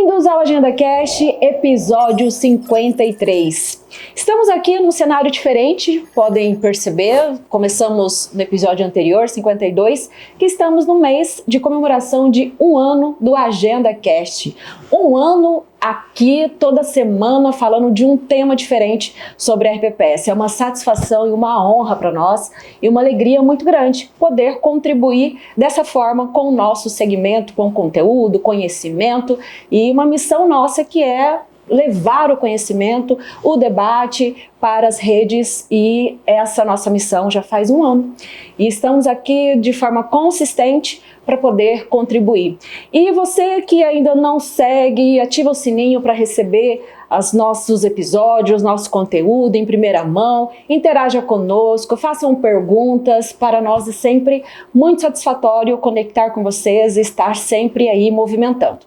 Bem-vindos ao Agenda Cast, episódio 53. Estamos aqui num cenário diferente, podem perceber, começamos no episódio anterior, 52, que estamos no mês de comemoração de um ano do Agenda Cast. Um ano aqui, toda semana, falando de um tema diferente sobre a RPPS. É uma satisfação e uma honra para nós e uma alegria muito grande poder contribuir dessa forma com o nosso segmento, com conteúdo, conhecimento e uma missão nossa que é levar o conhecimento, o debate para as redes, e essa nossa missão já faz um ano. E estamos aqui de forma consistente para poder contribuir. E você que ainda não segue, ativa o sininho para receber os nossos episódios, nosso conteúdo em primeira mão, interaja conosco, façam perguntas, para nós é sempre muito satisfatório conectar com vocês e estar sempre aí movimentando.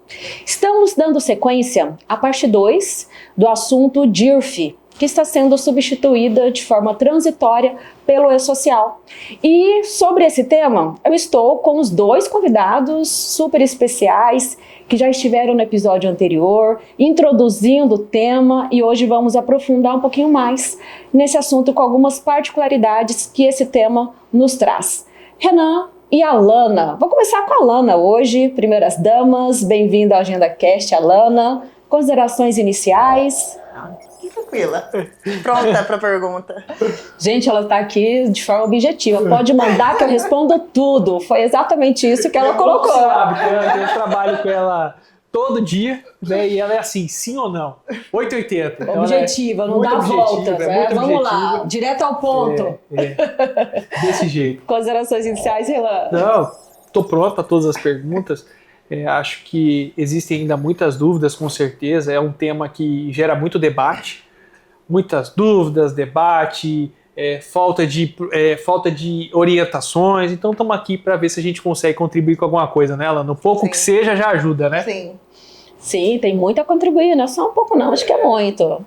Estamos dando sequência à parte 2 do assunto DIRF, que está sendo substituída de forma transitória pelo E-Social. E sobre esse tema, eu estou com os dois convidados super especiais que já estiveram no episódio anterior, introduzindo o tema, e hoje vamos aprofundar um pouquinho mais nesse assunto com algumas particularidades que esse tema nos traz. Renan e Alana. Vou começar com a Alana hoje, primeiras damas, bem-vinda ao Agenda Cast, Alana. Considerações iniciais? Tranquila. Pronta para a pergunta. Gente, ela está aqui de forma objetiva. Pode mandar que eu respondo tudo. Foi exatamente isso que ela colocou. Sabe, eu trabalho com ela todo dia, né? E ela é assim, sim ou não? 880. Então objetiva, não dá voltas. Vamos lá, direto ao ponto. Desse jeito. Considerações iniciais, Renan? Não, estou pronto para todas as perguntas. Acho que existem ainda muitas dúvidas, com certeza. É um tema que gera muito debate, muitas dúvidas, debate, falta de orientações. Então estamos aqui para ver se a gente consegue contribuir com alguma coisa, né, Alan? No pouco que seja já ajuda, né? Sim. Sim, tem muito a contribuir, não é só um pouco não, acho que é muito.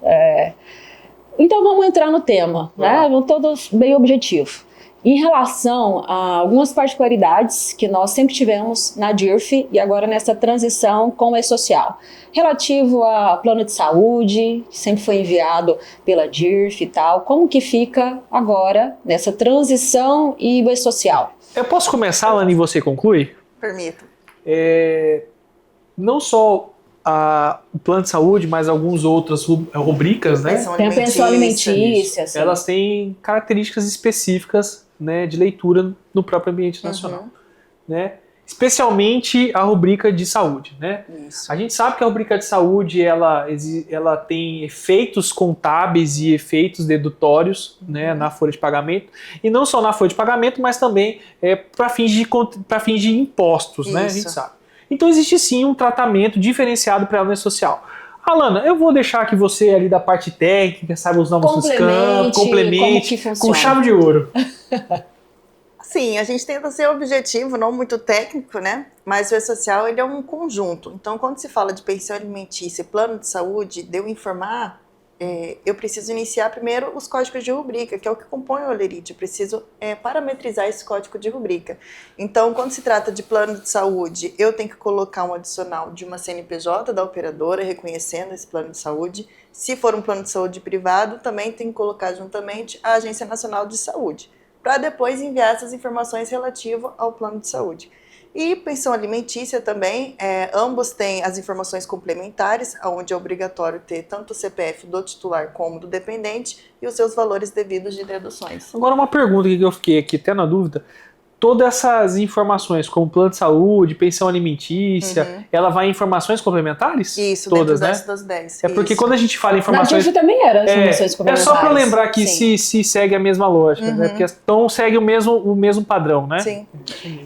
Então vamos entrar no tema, né? Vamos todos bem objetivos. Em relação a algumas particularidades que nós sempre tivemos na DIRF e agora nessa transição com o E-Social, relativo ao plano de saúde, que sempre foi enviado pela DIRF e tal, como que fica agora nessa transição e o E-Social? Eu posso começar, Alana, e você conclui? Permito. Não só o plano de saúde, mas algumas outras rubricas, né? Tem a pensão alimentícia. Elas têm características específicas, né, de leitura no próprio ambiente nacional, né? Especialmente a rubrica de saúde, né? Isso. A gente sabe que a rubrica de saúde ela tem efeitos contábeis e efeitos dedutórios, né, na folha de pagamento, e não só na folha de pagamento, mas também para fins de impostos, né? A gente sabe. Então existe sim um tratamento diferenciado para a E-Social. Alana, eu vou deixar que você ali da parte técnica, sabe os nomes dos campos, complemente, com chave de ouro. Sim, a gente tenta ser objetivo, não muito técnico, né? Mas o E-Social, ele é um conjunto. Então, quando se fala de pensão alimentícia e plano de saúde, de eu informar, eu preciso iniciar primeiro os códigos de rubrica, que é o que compõe o Olerite. Eu preciso parametrizar esse código de rubrica. Então, quando se trata de plano de saúde, eu tenho que colocar um adicional de uma CNPJ da operadora, reconhecendo esse plano de saúde. Se for um plano de saúde privado, também tem que colocar juntamente a Agência Nacional de Saúde, para depois enviar essas informações relativas ao plano de saúde. E pensão alimentícia também, ambos têm as informações complementares, onde é obrigatório ter tanto o CPF do titular como do dependente e os seus valores devidos de deduções. Agora uma pergunta que eu fiquei aqui até na dúvida. Todas essas informações, como plano de saúde, pensão alimentícia, ela vai em informações complementares? Isso, todas, dentro né? das 10. Porque isso. quando a gente fala em informações... Na DIRF também era informações complementares. É só para lembrar que se segue a mesma lógica, né? Porque então segue o mesmo padrão, né? Sim.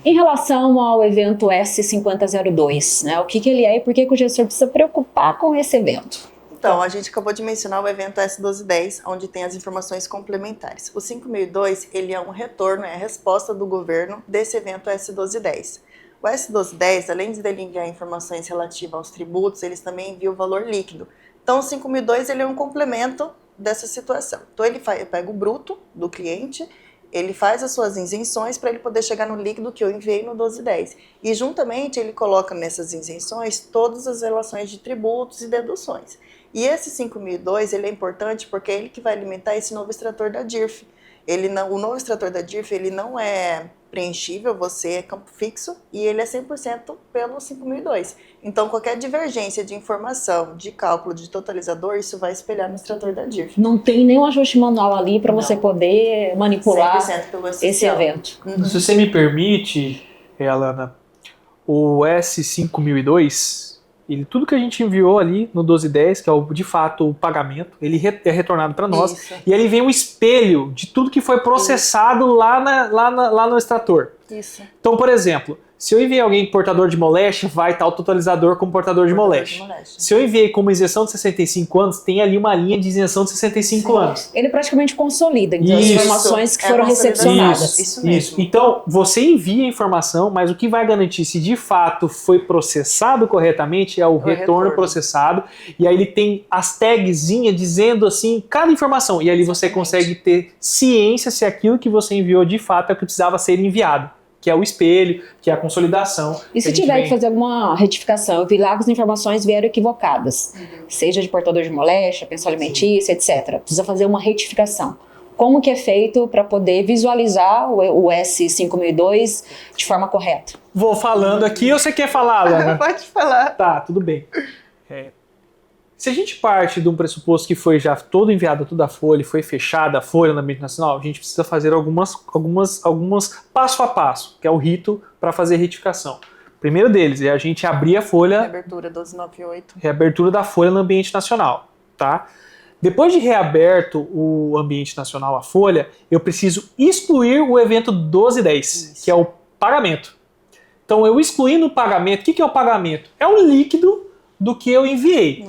Em relação ao evento S5002, né? O que ele é e por que o gestor precisa preocupar com esse evento? Então, a gente acabou de mencionar o evento S1210, onde tem as informações complementares. O 5002, ele é um retorno, é a resposta do governo desse evento S1210. O S1210, além de ele enviar informações relativas aos tributos, eles também enviam o valor líquido. Então, o 5002, ele é um complemento dessa situação. Então, ele pega o bruto do cliente ele faz as suas isenções para ele poder chegar no líquido que eu enviei no 1210. E juntamente ele coloca nessas isenções todas as relações de tributos e deduções. E esse 5002 ele é importante porque é ele que vai alimentar esse novo extrator da DIRF. O novo extrator da DIRF ele não é preenchível, você é campo fixo e ele é 100% pelo 5002. Então qualquer divergência de informação, de cálculo, de totalizador, isso vai espelhar no extrator da DIRF. Não tem nenhum ajuste manual ali para você poder manipular 100% pelo esse evento. Se você me permite, Alana, o S5002, tudo que a gente enviou ali no 1210, que é de fato o pagamento, ele é retornado para nós. Isso. E ali vem um espelho de tudo que foi processado lá no extrator. Isso. Então, por exemplo, se eu enviei alguém portador de moléstia, vai estar o totalizador como portador de moléstia. Se eu enviei como isenção de 65 anos, tem ali uma linha de isenção de 65 anos. Ele praticamente consolida, então, as Isso. informações que foram recepcionadas. Isso mesmo. Então, você envia a informação, mas o que vai garantir se de fato foi processado corretamente é o retorno processado. E aí ele tem as tagzinhas dizendo assim, cada informação. E ali você consegue ter ciência se aquilo que você enviou de fato é o que precisava ser enviado. Que é o espelho, que é a consolidação. E se tiver que fazer alguma retificação, eu vi lá que as informações vieram equivocadas, seja de portador de moléstia, pensão alimentícia, etc. Precisa fazer uma retificação. Como que é feito para poder visualizar o S5002 de forma correta? Vou falando aqui ou você quer falar, Alana? Pode falar. Tá, tudo bem. Se a gente parte de um pressuposto que foi já todo enviado toda a folha, foi fechada a folha no ambiente nacional, a gente precisa fazer algumas passo a passo, que é o rito para fazer retificação. O primeiro deles é a gente abrir a folha... Reabertura 1298. Reabertura da folha no ambiente nacional, tá? Depois de reaberto o ambiente nacional, a folha, eu preciso excluir o evento 1210, que é o pagamento. Então, eu excluindo o pagamento, o que é o pagamento? É o líquido do que eu enviei.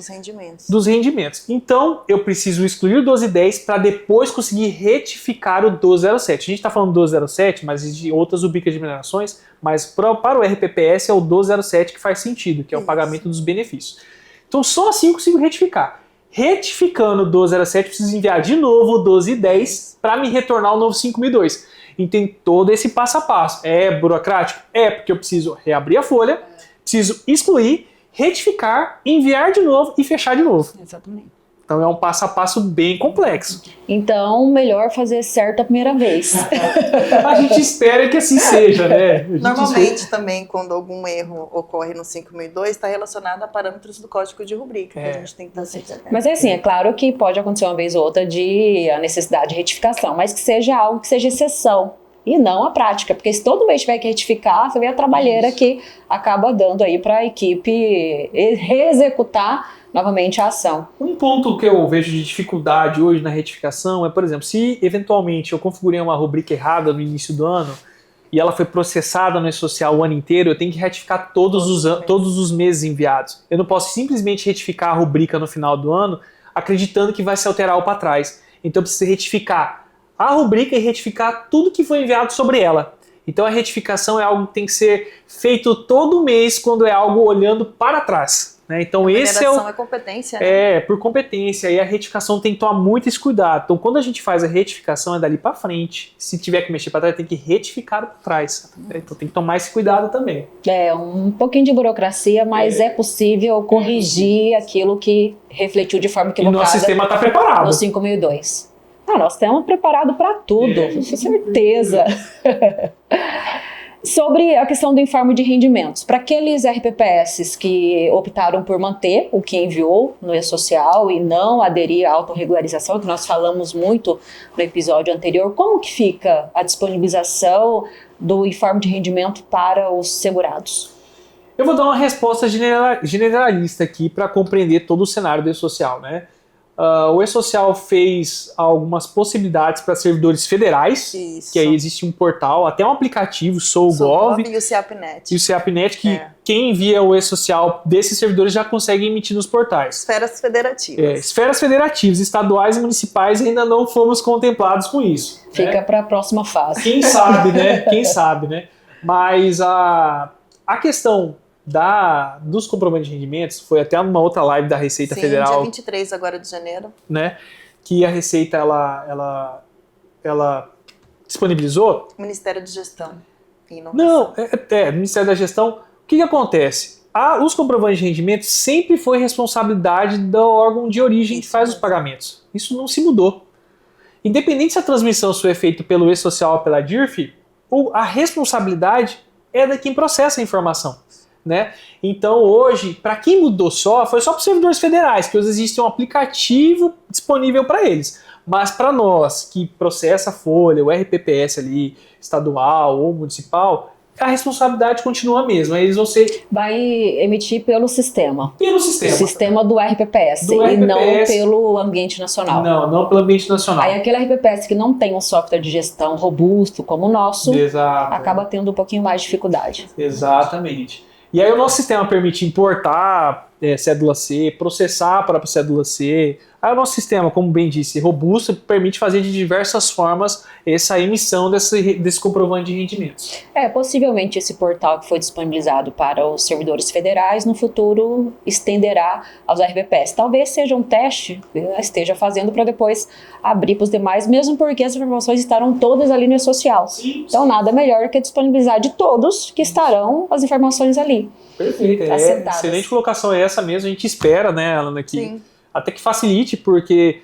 Dos rendimentos. Então, eu preciso excluir o 1210 para depois conseguir retificar o 1207. A gente está falando do 1207, mas existe outras rubricas de minerações, mas para o RPPS é o 1207 que faz sentido, que é o pagamento dos benefícios. Então, só assim eu consigo retificar. Retificando o 1207, eu preciso enviar de novo o 1210 para me retornar o novo 5002. E tem todo esse passo a passo. É burocrático? É, porque eu preciso reabrir a folha, preciso excluir, retificar, enviar de novo e fechar de novo. Exatamente. Então é um passo a passo bem complexo. Então, melhor fazer certo a primeira vez. A gente espera que assim seja, né? Normalmente também, quando algum erro ocorre no 5002, está relacionado a parâmetros do código de rubrica, que a gente tem que estar sempre atento. Mas é assim, é claro que pode acontecer uma vez ou outra de a necessidade de retificação, mas que seja algo que seja exceção. E não a prática, porque se todo mês tiver que retificar, você vê a trabalheira que acaba dando aí para a equipe reexecutar novamente a ação. Um ponto que eu vejo de dificuldade hoje na retificação é, por exemplo, se eventualmente eu configurei uma rubrica errada no início do ano e ela foi processada no E-Social o ano inteiro, eu tenho que retificar todos os meses enviados. Eu não posso simplesmente retificar a rubrica no final do ano acreditando que vai se alterar o para trás. Então eu preciso retificar a rubrica e retificar tudo que foi enviado sobre ela. Então a retificação é algo que tem que ser feito todo mês quando é algo olhando para trás. Né? Então esse é competência. Né? É, por competência. E a retificação tem que tomar muito esse cuidado. Então quando a gente faz a retificação é dali para frente. Se tiver que mexer para trás, tem que retificar para trás. Então tem que tomar esse cuidado também. É, um pouquinho de burocracia, mas é possível corrigir aquilo que refletiu de forma equivocada. E nosso sistema está preparado. No 5002. Nós estamos preparados para tudo, com certeza. Sobre a questão do informe de rendimentos, para aqueles RPPS que optaram por manter o que enviou no E-Social e não aderir à autorregularização, que nós falamos muito no episódio anterior, como que fica a disponibilização do informe de rendimento para os segurados? Eu vou dar uma resposta generalista aqui para compreender todo o cenário do E-Social, né? O E-Social fez algumas possibilidades para servidores federais, que aí existe um portal, até um aplicativo, SouGov, e o CEAPNet. E o CEAPNet, que quem envia o E-Social desses servidores já consegue emitir nos portais. Esferas federativas. Esferas federativas, estaduais e municipais ainda não fomos contemplados com isso. Fica para a próxima fase. Quem sabe, né? Quem sabe, né? Mas a questão dos comprovantes de rendimentos, foi até numa outra live da Receita Federal. Dia 23 agora de janeiro. Né, que a Receita, ela disponibilizou? Ministério de Gestão e Inovação. Não, Ministério da Gestão. O que acontece? Os comprovantes de rendimento sempre foi responsabilidade do órgão de origem que faz os pagamentos. Isso não se mudou. Independente se a transmissão foi feita pelo E-Social ou pela DIRF, a responsabilidade é de quem processa a informação. Né? Então hoje, para quem mudou foi só para os servidores federais, que hoje existe um aplicativo disponível para eles. Mas para nós, que processa a folha, o RPPS ali, estadual ou municipal, a responsabilidade continua a mesma. Eles vão ser... Vai emitir pelo sistema. Pelo sistema. O sistema do RPPS, e não pelo ambiente nacional. Não pelo ambiente nacional. Aí aquele RPPS que não tem um software de gestão robusto como o nosso, acaba tendo um pouquinho mais de dificuldade. Exatamente. E aí o nosso sistema permite importar cédula C, processar a própria cédula C. Aí o nosso sistema, como bem disse, robusto, permite fazer de diversas formas essa emissão desse comprovante de rendimentos. Possivelmente esse portal que foi disponibilizado para os servidores federais, no futuro estenderá aos RPPS. Talvez seja um teste que esteja fazendo para depois abrir para os demais, mesmo porque as informações estarão todas ali no E-Social. Sim. Então nada melhor que disponibilizar de todos que estarão as informações ali. Perfeito, excelente colocação é essa mesmo, a gente espera, né, Alana, que até que facilite, porque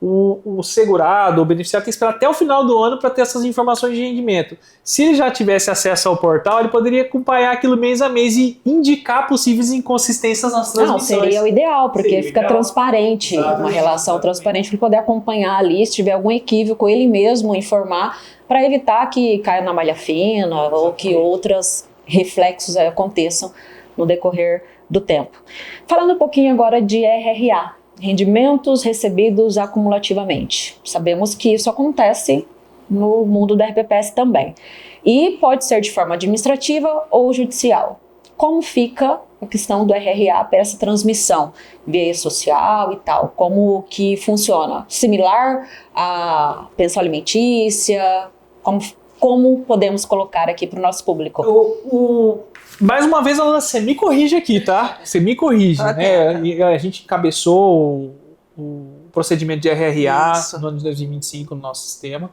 o segurado, o beneficiário tem que esperar até o final do ano para ter essas informações de rendimento. Se ele já tivesse acesso ao portal, ele poderia acompanhar aquilo mês a mês e indicar possíveis inconsistências nas transmissões. Não, seria o ideal, porque fica transparente, uma relação transparente para ele poder acompanhar ali, se tiver algum equívoco, ele mesmo informar, para evitar que caia na malha fina ou que outros reflexos aconteçam no decorrer do tempo. Falando um pouquinho agora de RRA, rendimentos recebidos acumulativamente. Sabemos que isso acontece no mundo da RPPS também. E pode ser de forma administrativa ou judicial. Como fica a questão do RRA para essa transmissão via E-Social e tal? Como que funciona? Similar à pensão alimentícia? Como podemos colocar aqui para o nosso público? Mais uma vez, Alana, você me corrige aqui, tá? Você me corrige. Né? A gente encabeçou o procedimento de RRA no ano de 2025 no nosso sistema.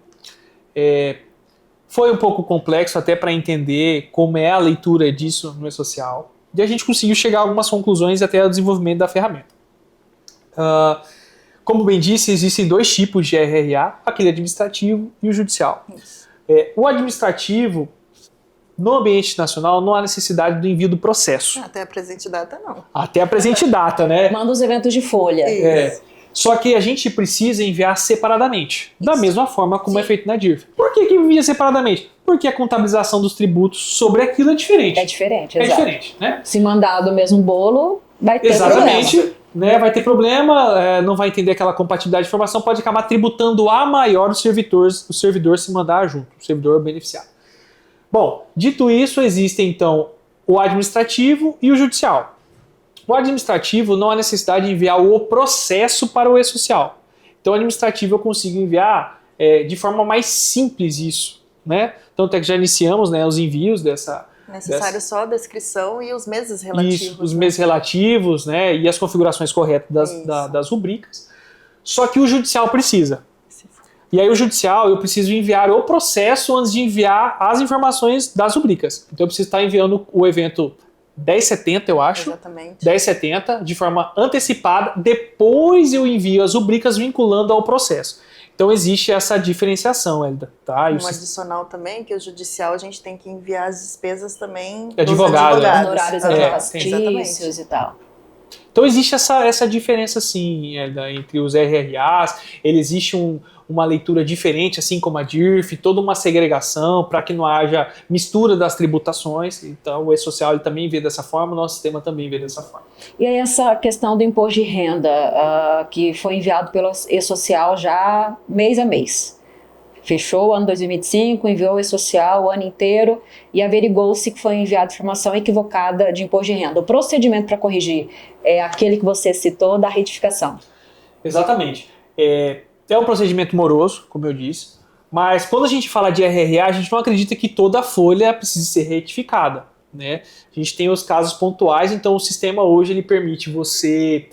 Foi um pouco complexo até para entender como é a leitura disso no E-Social. E a gente conseguiu chegar a algumas conclusões até o desenvolvimento da ferramenta. Como bem disse, existem dois tipos de RRA, aquele administrativo e o judicial. O administrativo, no ambiente nacional, não há necessidade do envio do processo. Até a presente data, não. Até a presente data, né? Manda os eventos de folha. Só que a gente precisa enviar separadamente, da mesma forma como é feito na DIRF. Por que envia separadamente? Porque a contabilização dos tributos sobre aquilo é diferente. É diferente, exato. É diferente, né? Se mandar do mesmo bolo, vai ter problema. Né, vai ter problema, não vai entender aquela compatibilidade de informação, pode acabar tributando a maior o servidor se mandar junto, o servidor beneficiário. Bom, dito isso, existe então o administrativo e o judicial. O administrativo não há necessidade de enviar o processo para o E-Social. Então o administrativo eu consigo enviar de forma mais simples isso. Né? Então até que já iniciamos, né, os envios necessário só a descrição e os meses relativos. Isso, os meses relativos, né, e as configurações corretas das rubricas. Só que o judicial precisa. E aí o judicial, eu preciso enviar o processo antes de enviar as informações das rubricas. Então eu preciso estar enviando o evento 1070, eu acho. Exatamente. 1070, de forma antecipada. Depois eu envio as rubricas vinculando ao processo. Então existe essa diferenciação, Elida. Tá? Adicional também, que o judicial a gente tem que enviar as despesas também dos advogados. Honorários advocatícios e tal. Então existe essa diferença sim, Elida, entre os RRAs. Existe uma leitura diferente, assim como a DIRF, toda uma segregação para que não haja mistura das tributações. Então o E-Social ele também vê dessa forma, o nosso sistema também vê dessa forma. E aí essa questão do imposto de renda, que foi enviado pelo E-Social já mês a mês. Fechou o ano 2025, enviou o E-Social o ano inteiro e averigou-se que foi enviada informação equivocada de imposto de renda. O procedimento para corrigir é aquele que você citou da retificação. Exatamente. É um procedimento moroso, como eu disse, mas quando a gente fala de RRA, a gente não acredita que toda a folha precise ser retificada. Né? A gente tem os casos pontuais, então o sistema hoje ele permite você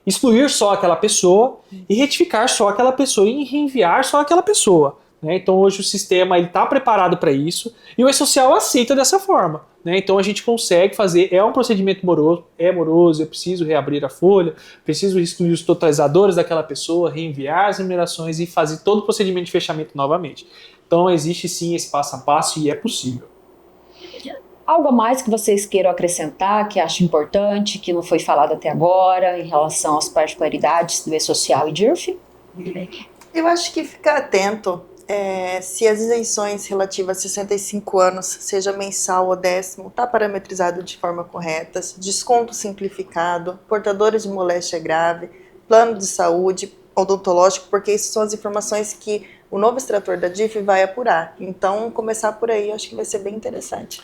excluir só aquela pessoa e retificar só aquela pessoa e reenviar só aquela pessoa. né? Então hoje o sistema está preparado para isso e o e-social aceita dessa forma, né? Então a gente consegue fazer, é um procedimento moroso, eu preciso reabrir a folha, preciso excluir os totalizadores daquela pessoa, reenviar as remunerações e fazer todo o procedimento de fechamento novamente. Então existe sim esse passo a passo e é possível. Algo a mais que vocês queiram acrescentar, que acham importante, que não foi falado até agora, em relação às particularidades do e-social e DIRF? Eu acho que ficar atento se as isenções relativas a 65 anos, seja mensal ou décimo, está parametrizado de forma correta, desconto simplificado, portadores de moléstia grave, plano de saúde, odontológico, porque isso são as informações que o novo extrator da DIF vai apurar. Então, começar por aí, eu acho que vai ser bem interessante.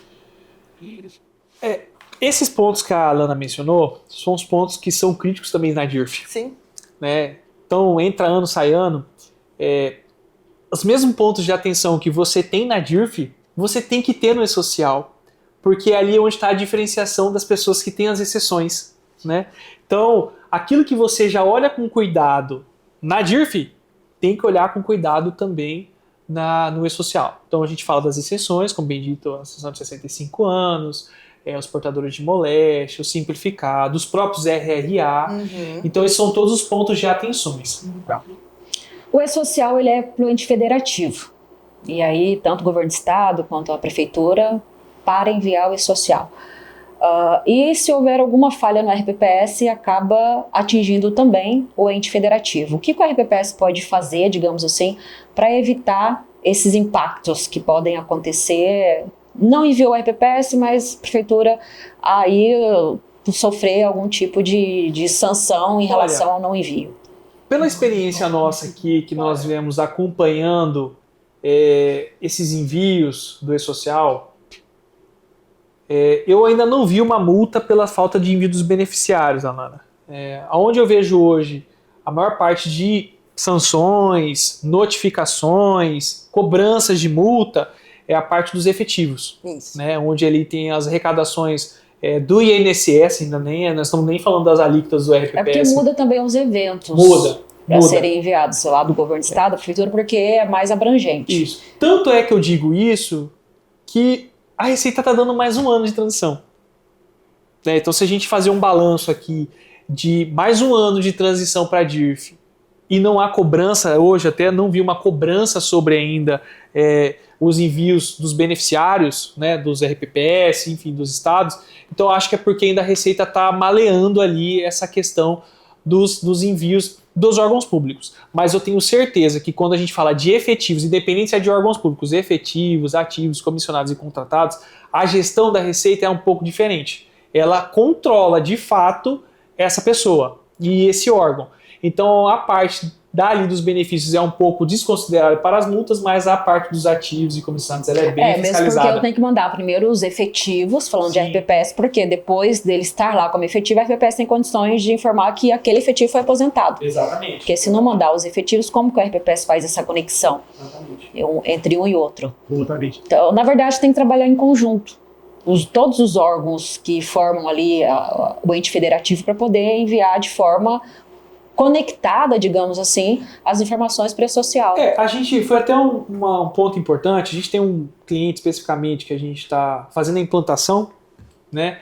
Esses pontos que a Alana mencionou são os pontos que são críticos também na DIRF. Sim. Né? Então, entra ano, sai ano. Os mesmos pontos de atenção que você tem na DIRF, você tem que ter no e-social, porque ali é onde está a diferenciação das pessoas que têm as exceções, né? Então, aquilo que você já olha com cuidado na DIRF, tem que olhar com cuidado também no e-social. Então, a gente fala das exceções, como bem dito, a exceção de 65 anos, os portadores de moléstia, o simplificado, os próprios RRA. Então, esses são todos os pontos de atenções. O e-social ele é fluente federativo. E aí, tanto o governo do estado quanto a prefeitura para enviar o e-social. E se houver alguma falha no RPPS, acaba atingindo também o ente federativo. O que o RPPS pode fazer, digamos assim, para evitar esses impactos que podem acontecer? Não enviou o RPPS, mas a prefeitura aí sofrer algum tipo de sanção em relação ao não envio. Pela experiência nossa aqui, que nós viemos acompanhando esses envios do e-social, eu ainda não vi uma multa pela falta de envio dos beneficiários, Alana. Onde eu vejo hoje a maior parte de sanções, notificações, cobranças de multa é a parte dos efetivos. Isso. Né, onde ele tem as arrecadações do INSS, nós estamos nem falando das alíquotas do RPPS. É porque muda também os eventos. Muda. Para serem enviados, sei lá, do governo do estado, da prefeitura, porque é mais abrangente. Isso. Tanto é que eu digo isso, que a Receita está dando mais um ano de transição. Então, se a gente fazer um balanço aqui de mais um ano de transição para a DIRF e não há cobrança, hoje até não vi uma cobrança sobre ainda os envios dos beneficiários, né, dos RPPS, enfim, dos estados, então acho que é porque ainda a Receita está maleando ali essa questão dos envios dos órgãos públicos. Mas eu tenho certeza que quando a gente fala de efetivos, independente se é de órgãos públicos, efetivos, ativos, comissionados e contratados, a gestão da Receita é um pouco diferente. Ela controla, de fato, essa pessoa e esse órgão. Então, a parte dali dos benefícios é um pouco desconsiderada para as multas, mas a parte dos ativos e comissionados ela é bem fiscalizada. Mesmo porque eu tenho que mandar primeiro os efetivos, falando de RPPS, porque depois dele estar lá como efetivo, a RPPS tem condições de informar que aquele efetivo foi aposentado. Exatamente. Porque se não mandar os efetivos, como que o RPPS faz essa conexão entre um e outro? Exatamente. Então, na verdade, tem que trabalhar em conjunto. Todos os órgãos que formam ali o ente federativo para poder enviar de forma conectada, digamos assim, as informações para a social. A gente foi até um ponto importante. A gente tem um cliente especificamente que a gente está fazendo a implantação, né?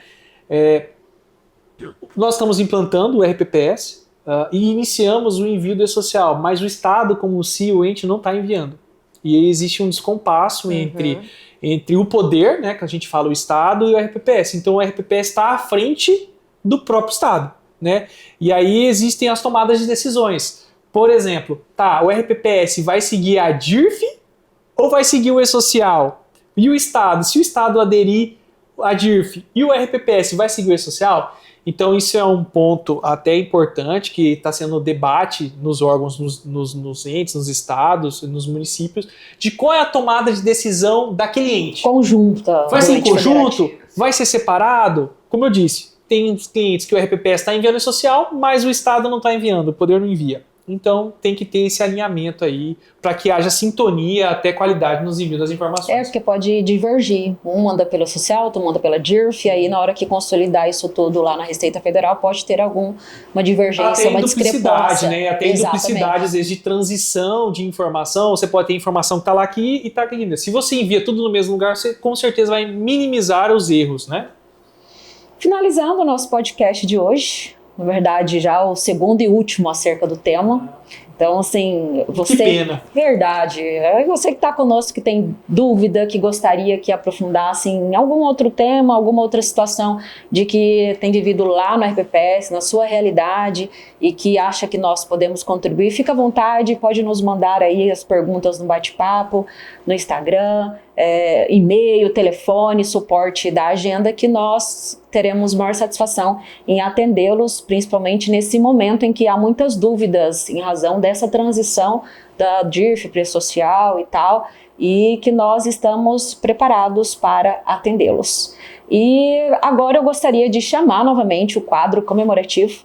Nós estamos implantando o RPPS e iniciamos o envio do e-social, mas o Estado, como se o ente não está enviando. E aí existe um descompasso entre o poder, né, que a gente fala o Estado, e o RPPS. Então o RPPS está à frente do próprio Estado. Né? E aí existem as tomadas de decisões. Por exemplo, o RPPS vai seguir a DIRF ou vai seguir o e-social? E o Estado, se o Estado aderir à DIRF e o RPPS vai seguir o e-social? Então isso é um ponto até importante que está sendo debate nos órgãos, nos entes, nos estados, nos municípios, de qual é a tomada de decisão daquele ente. Conjunta. Vai ser em conjunto? Vai ser separado? Como eu disse, tem uns clientes que o RPPS está enviando e-social, mas o Estado não está enviando, o poder não envia. Então tem que ter esse alinhamento aí para que haja sintonia até qualidade nos envios das informações. Porque pode divergir. Um manda pela social, outro manda pela DIRF, e aí na hora que consolidar isso tudo lá na Receita Federal pode ter alguma divergência, uma discrepância. Né? Até duplicidade, às vezes, de transição de informação. Você pode ter informação que está lá aqui e está aqui. Se você envia tudo no mesmo lugar, você com certeza vai minimizar os erros, né? Finalizando o nosso podcast de hoje, na verdade, já o segundo e último acerca do tema. Então, assim, você... Que pena. Verdade. Você que está conosco, que tem dúvida, que gostaria que aprofundasse em algum outro tema, alguma outra situação de que tem vivido lá no RPPS, na sua realidade, e que acha que nós podemos contribuir, fica à vontade, pode nos mandar aí as perguntas no bate-papo, no Instagram, e-mail, telefone, suporte da agenda, que nós teremos maior satisfação em atendê-los, principalmente nesse momento em que há muitas dúvidas em razão dessa transição da DIRF, preço social e tal, e que nós estamos preparados para atendê-los. E agora eu gostaria de chamar novamente o quadro comemorativo,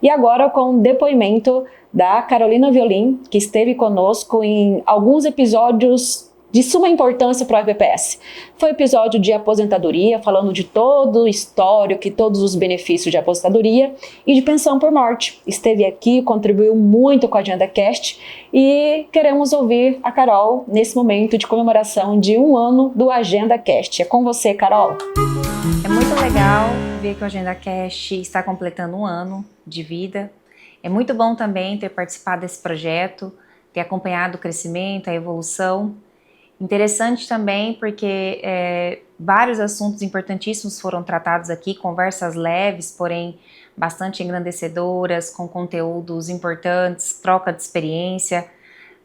e agora com o depoimento da Carolina Violim, que esteve conosco em alguns episódios de suma importância para o RPPS. Foi episódio de aposentadoria, falando de todo o histórico e todos os benefícios de aposentadoria, e de pensão por morte. Esteve aqui, contribuiu muito com a AgendaCast, e queremos ouvir a Carol nesse momento de comemoração de 1 ano do AgendaCast. É com você, Carol. É muito legal ver que o AgendaCast está completando 1 ano de vida. É muito bom também ter participado desse projeto, ter acompanhado o crescimento, a evolução. Interessante também porque vários assuntos importantíssimos foram tratados aqui, conversas leves, porém bastante engrandecedoras, com conteúdos importantes, troca de experiência.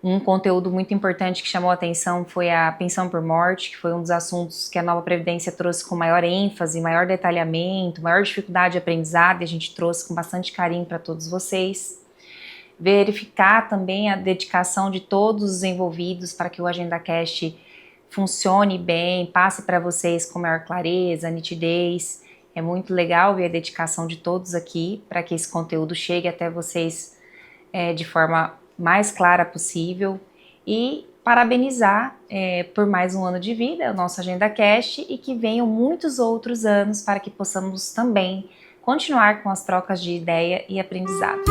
Um conteúdo muito importante que chamou a atenção foi a pensão por morte, que foi um dos assuntos que a nova Previdência trouxe com maior ênfase, maior detalhamento, maior dificuldade de aprendizado, e a gente trouxe com bastante carinho para todos vocês. Verificar também a dedicação de todos os envolvidos para que o AgendaCast funcione bem, passe para vocês com maior clareza, nitidez. É muito legal ver a dedicação de todos aqui para que esse conteúdo chegue até vocês de forma mais clara possível. E parabenizar por mais 1 ano de vida o nosso AgendaCast, e que venham muitos outros anos para que possamos também continuar com as trocas de ideia e aprendizado.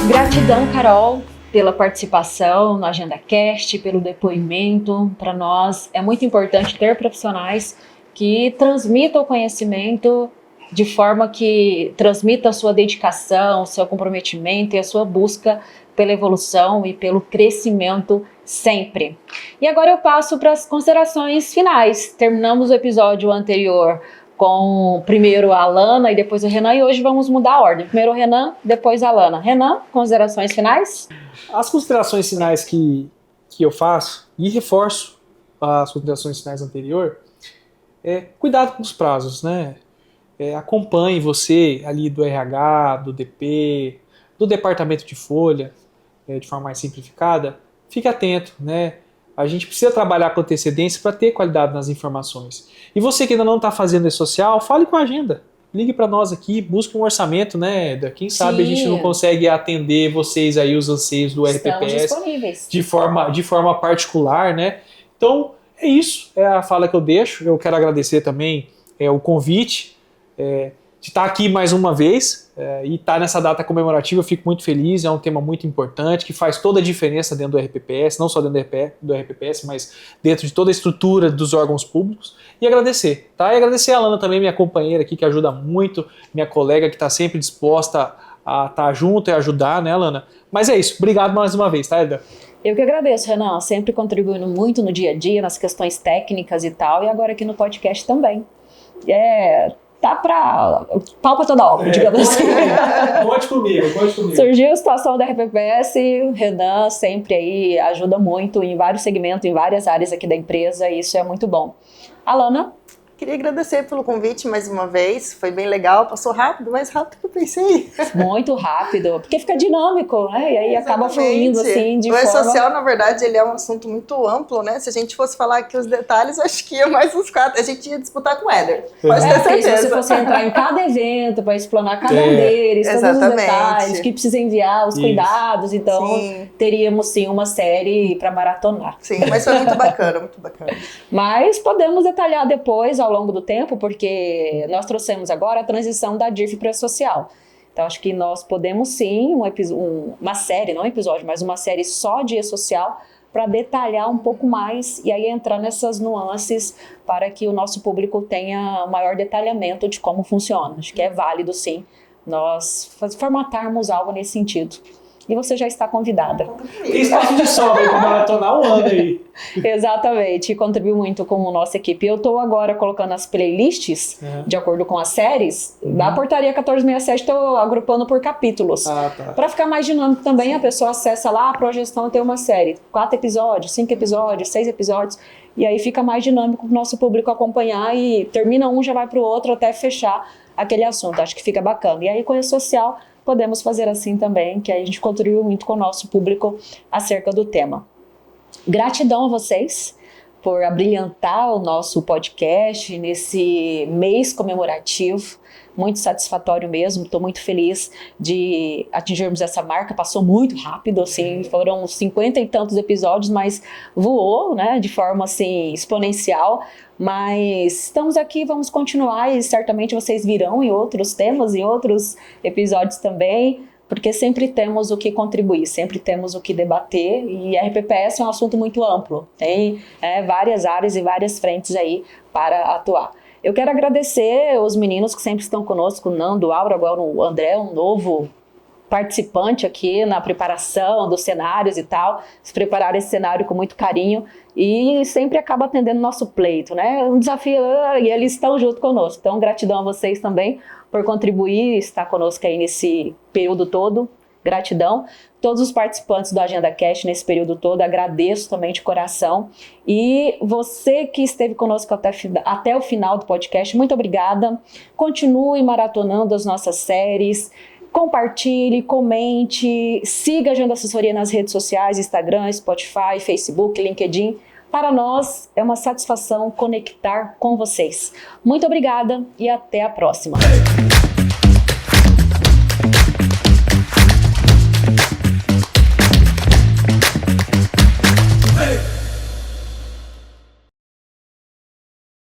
Gratidão, Carol, pela participação no AgendaCast, pelo depoimento. Para nós é muito importante ter profissionais que transmitam o conhecimento de forma que transmita a sua dedicação, o seu comprometimento e a sua busca pela evolução e pelo crescimento sempre. E agora eu passo para as considerações finais. Terminamos o episódio anterior com primeiro a Alana e depois o Renan, e hoje vamos mudar a ordem. Primeiro o Renan, depois a Alana. Renan, considerações finais? As considerações finais que eu faço, e reforço as considerações finais anterior, cuidado com os prazos, né? Acompanhe você ali do RH, do DP, do departamento de folha, de forma mais simplificada. Fique atento, né? A gente precisa trabalhar com antecedência para ter qualidade nas informações. E você que ainda não está fazendo esse social, fale com a agenda. Ligue para nós aqui, busque um orçamento, né? Quem sabe a gente não consegue atender vocês aí, os anseios do RPPS de forma particular, né? Então, é isso. É a fala que eu deixo. Eu quero agradecer também o convite de estar aqui mais uma vez e estar nessa data comemorativa. Eu fico muito feliz, é um tema muito importante que faz toda a diferença dentro do RPPS, não só dentro do RPPS, mas dentro de toda a estrutura dos órgãos públicos. E agradecer, tá? E agradecer a Alana também, minha companheira aqui, que ajuda muito, minha colega que está sempre disposta a estar junto e ajudar, né, Alana? Mas é isso, obrigado mais uma vez, tá, Eda? Eu que agradeço, Renan, sempre contribuindo muito no dia a dia, nas questões técnicas e tal, e agora aqui no podcast também. Tá pra pau pra toda obra, digamos assim. Conte comigo. Surgiu a situação da RPPS, o Renan sempre aí ajuda muito em vários segmentos, em várias áreas aqui da empresa, e isso é muito bom. Alana? Queria agradecer pelo convite mais uma vez, foi bem legal, passou rápido, mais rápido que eu pensei. Muito rápido, porque fica dinâmico, né? E aí acaba fluindo assim de forma... O E-Social, na verdade, ele é um assunto muito amplo, né? Se a gente fosse falar aqui os detalhes, eu acho que ia mais uns 4. A gente ia disputar com o Éder, pode ter certeza. Se você fosse entrar em cada evento para explanar cada um deles, todos os detalhes, que precisa enviar, os cuidados, então teríamos sim uma série para maratonar. Sim, mas foi muito bacana, muito bacana. Mas podemos detalhar depois, ao longo do tempo, porque nós trouxemos agora a transição da DIRF para o E-Social. Então, acho que nós podemos sim, uma série, não um episódio, mas uma série só de E-Social, para detalhar um pouco mais e aí entrar nessas nuances para que o nosso público tenha maior detalhamento de como funciona. Acho que é válido sim nós formatarmos algo nesse sentido. E você já está convidada. Tem espaço de sobra aí para maratonar um ano aí. Exatamente, contribuiu muito com a nossa equipe. Eu estou agora colocando as playlists de acordo com as séries. Da Portaria 1467, estou agrupando por capítulos. Para ficar mais dinâmico também, a pessoa acessa lá, a Progestão tem uma série. 4 episódios, 5 episódios, 6 episódios. E aí fica mais dinâmico para o nosso público acompanhar e termina um, já vai para o outro até fechar aquele assunto. Acho que fica bacana. E aí com a E-Social podemos fazer assim também, que a gente contribui muito com o nosso público acerca do tema. Gratidão a vocês por abrilhantar o nosso podcast nesse mês comemorativo, muito satisfatório mesmo, estou muito feliz de atingirmos essa marca, passou muito rápido, assim, foram 50 e tantos episódios, mas voou, né, de forma assim, exponencial, mas estamos aqui, vamos continuar e certamente vocês virão em outros temas, em outros episódios também, porque sempre temos o que contribuir, sempre temos o que debater e RPPS é um assunto muito amplo, tem várias áreas e várias frentes aí para atuar. Eu quero agradecer os meninos que sempre estão conosco, o Nando, o Aura, agora o André, um novo participante aqui na preparação dos cenários e tal, se prepararam esse cenário com muito carinho e sempre acaba atendendo nosso pleito, né? Um desafio e eles estão junto conosco. Então, gratidão a vocês também por contribuir, estar conosco aí nesse período todo. Gratidão. Todos os participantes do Agenda Cast nesse período todo, agradeço também de coração. E você que esteve conosco até o final do podcast, muito obrigada. Continue maratonando as nossas séries. Compartilhe, comente, siga a Agenda Assessoria nas redes sociais, Instagram, Spotify, Facebook, LinkedIn. Para nós é uma satisfação conectar com vocês. Muito obrigada e até a próxima.